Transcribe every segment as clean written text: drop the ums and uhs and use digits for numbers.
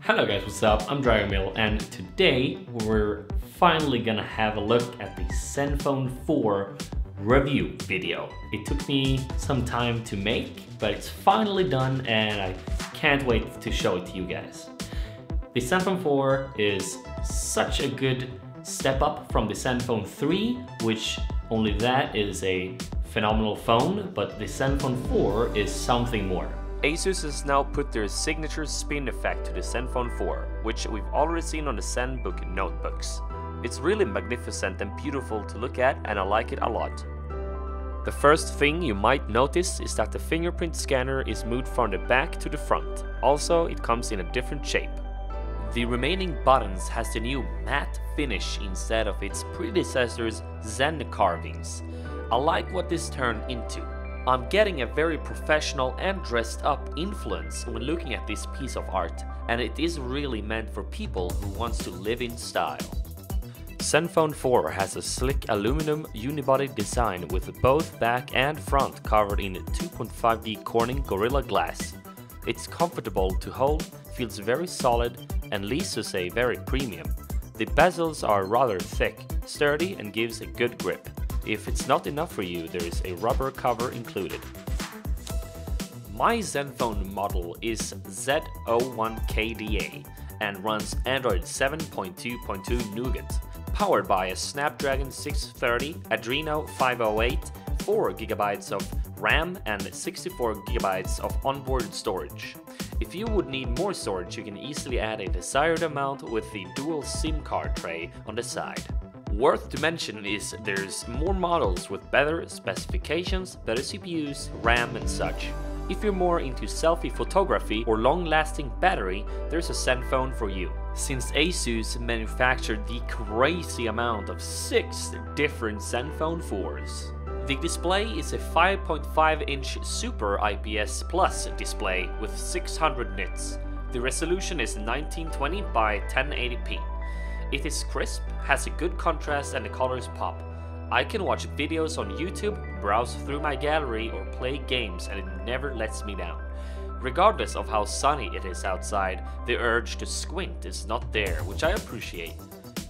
Hello guys, what's up? I'm Dragonmill, and today we're finally gonna have a look at the ZenFone 4 review video. It took me some time to make, but it's finally done and I can't wait to show it to you guys. The ZenFone 4 is such a good step up from the ZenFone 3, which only that is a phenomenal phone, but the ZenFone 4 is something more. Asus has now put their signature spin effect to the ZenFone 4, which we've already seen on the ZenBook notebooks. It's really magnificent and beautiful to look at, and I like it a lot. The first thing you might notice is that the fingerprint scanner is moved from the back to the front. Also, it comes in a different shape. The remaining buttons has the new matte finish instead of its predecessor's Zen carvings. I like what this turned into. I'm getting a very professional and dressed up influence when looking at this piece of art, and it is really meant for people who wants to live in style. ZenFone 4 has a slick aluminum unibody design with both back and front covered in 2.5D Corning Gorilla Glass. It's comfortable to hold, feels very solid, and least to say very premium. The bezels are rather thick, sturdy, and gives a good grip. If it's not enough for you, there is a rubber cover included. My ZenFone model is Z01KDA and runs Android 7.2.2 Nougat, powered by a Snapdragon 630 Adreno 508, 4GB of RAM and 64GB of onboard storage. If you would need more storage, you can easily add a desired amount with the dual SIM card tray on the side. Worth to mention is there's more models with better specifications, better CPUs, RAM and such. If you're more into selfie photography or long-lasting battery, there's a ZenFone for you. Since Asus manufactured the crazy amount of 6 different ZenFone 4s. The display is a 5.5-inch Super IPS Plus display with 600 nits. The resolution is 1920 by 1080p. It is crisp, has a good contrast, and the colors pop. I can watch videos on YouTube, browse through my gallery, or play games, and it never lets me down. Regardless of how sunny it is outside, the urge to squint is not there, which I appreciate.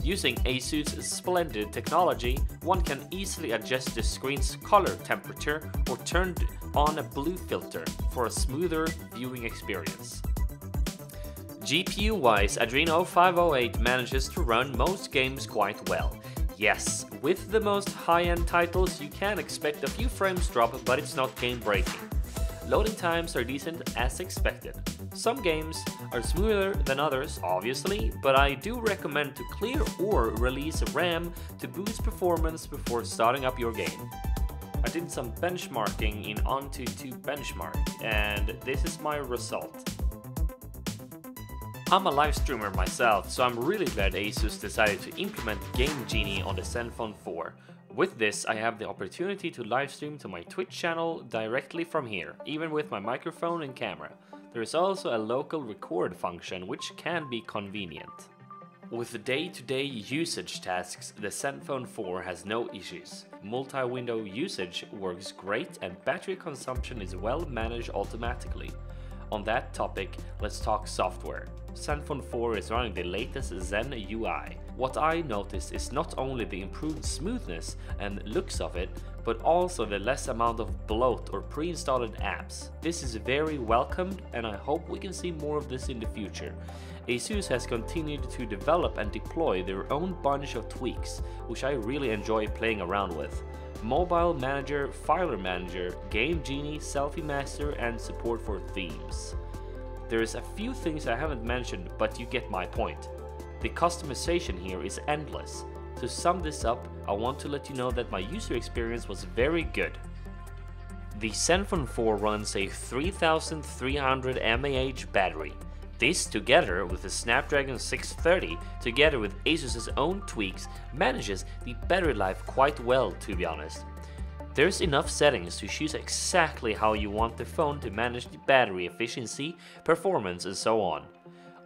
Using Asus' splendid technology, one can easily adjust the screen's color temperature or turn on a blue filter for a smoother viewing experience. GPU-wise, Adreno 508 manages to run most games quite well. Yes, with the most high-end titles you can expect a few frames drop, but it's not game-breaking. Loading times are decent as expected. Some games are smoother than others, obviously, but I do recommend to clear or release RAM to boost performance before starting up your game. I did some benchmarking in Untitled Benchmark, and this is my result. I'm a live streamer myself, so I'm really glad Asus decided to implement Game Genie on the ZenFone 4. With this, I have the opportunity to livestream to my Twitch channel directly from here, even with my microphone and camera. There is also a local record function, which can be convenient. With the day-to-day usage tasks, the ZenFone 4 has no issues. Multi-window usage works great and battery consumption is well managed automatically. On that topic, let's talk software. ZenFone 4 is running the latest Zen UI. What I noticed is not only the improved smoothness and looks of it, but also the less amount of bloat or pre-installed apps. This is very welcomed, and I hope we can see more of this in the future. Asus has continued to develop and deploy their own bunch of tweaks, which I really enjoy playing around with. Mobile Manager, Filer Manager, Game Genie, Selfie Master, and support for themes. There's a few things I haven't mentioned, but you get my point. The customization here is endless. To sum this up, I want to let you know that my user experience was very good. The ZenFone 4 runs a 3300 mAh battery. This, together with the Snapdragon 630, together with Asus' own tweaks, manages the battery life quite well, to be honest. There's enough settings to choose exactly how you want the phone to manage the battery efficiency, performance, and so on.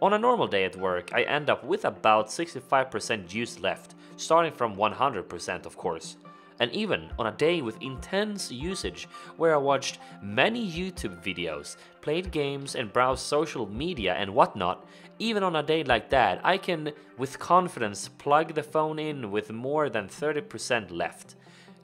On a normal day at work, I end up with about 65% use left, starting from 100% of course. And even on a day with intense usage, where I watched many YouTube videos, played games and browsed social media and whatnot, even on a day like that, I can with confidence plug the phone in with more than 30% left.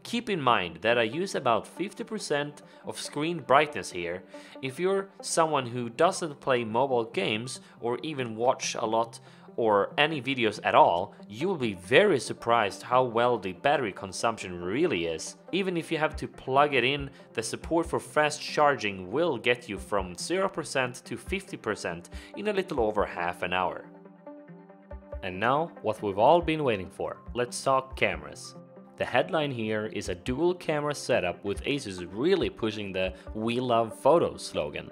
Keep in mind that I use about 50% of screen brightness here. If you're someone who doesn't play mobile games or even watch a lot or any videos at all, you will be very surprised how well the battery consumption really is. Even if you have to plug it in, the support for fast charging will get you from 0% to 50% in a little over half an hour. And now, what we've all been waiting for. Let's talk cameras. The headline here is a dual camera setup with Asus really pushing the "We love photos" slogan.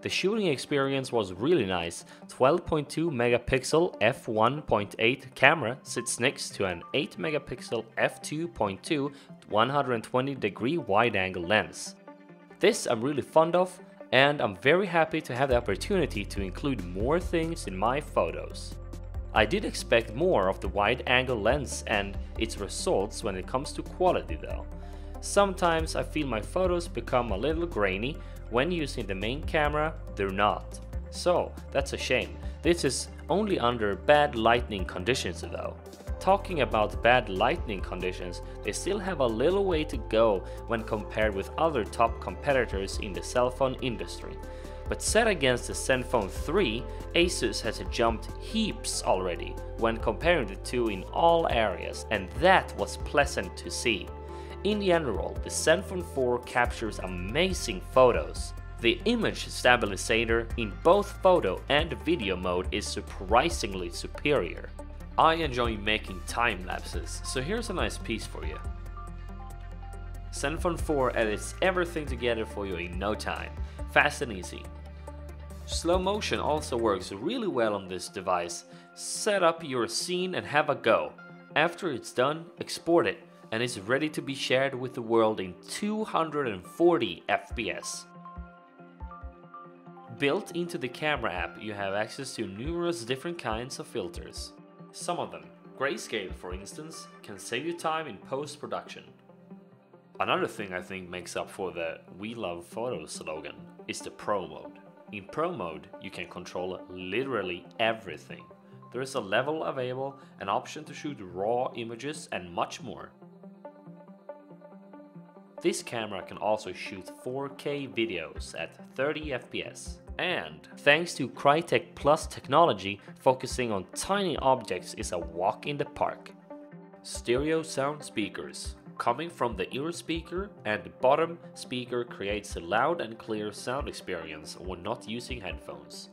The shooting experience was really nice. 12.2 megapixel f1.8 camera sits next to an 8 megapixel f2.2 120-degree wide-angle lens. This I'm really fond of, and I'm very happy to have the opportunity to include more things in my photos. I did expect more of the wide-angle lens and its results when it comes to quality though. Sometimes I feel my photos become a little grainy. When using the main camera, they're not. So that's a shame. This is only under bad lighting conditions though. Talking about bad lighting conditions, they still have a little way to go when compared with other top competitors in the cell phone industry. But set against the ZenFone 3, Asus has jumped heaps already when comparing the two in all areas, and that was pleasant to see. In general, the ZenFone 4 captures amazing photos. The image stabilizer in both photo and video mode is surprisingly superior. I enjoy making time lapses, so here's a nice piece for you. ZenFone 4 edits everything together for you in no time, fast and easy. Slow motion also works really well on this device. Set up your scene and have a go. After it's done, export it, and it's ready to be shared with the world in 240 FPS. Built into the camera app, you have access to numerous different kinds of filters. Some of them, grayscale for instance, can save you time in post-production. Another thing I think makes up for the "We love photos" slogan is the Pro mode. In Pro mode, you can control literally everything. There is a level available, an option to shoot raw images, and much more. This camera can also shoot 4K videos at 30 FPS. And thanks to Crytek Plus technology, focusing on tiny objects is a walk in the park. Stereo sound speakers. Coming from the ear speaker, and the bottom speaker creates a loud and clear sound experience when not using headphones.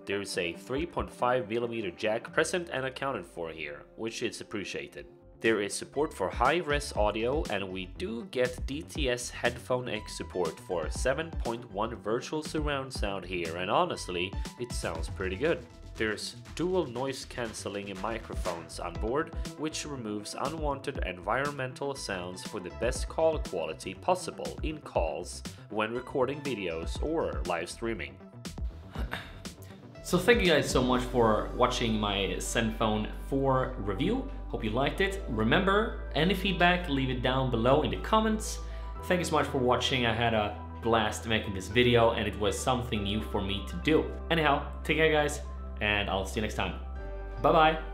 There is a 3.5mm jack present and accounted for here, which is appreciated. There is support for high-res audio, and we do get DTS Headphone X support for 7.1 virtual surround sound here, and honestly, it sounds pretty good. There's dual noise cancelling microphones on board, which removes unwanted environmental sounds for the best call quality possible in calls when recording videos or live streaming. So thank you guys so much for watching my ZenFone 4 review. Hope you liked it. Remember, any feedback, leave it down below in the comments. Thank you so much for watching. I had a blast making this video and it was something new for me to do. Anyhow, take care guys, and I'll see you next time. Bye bye.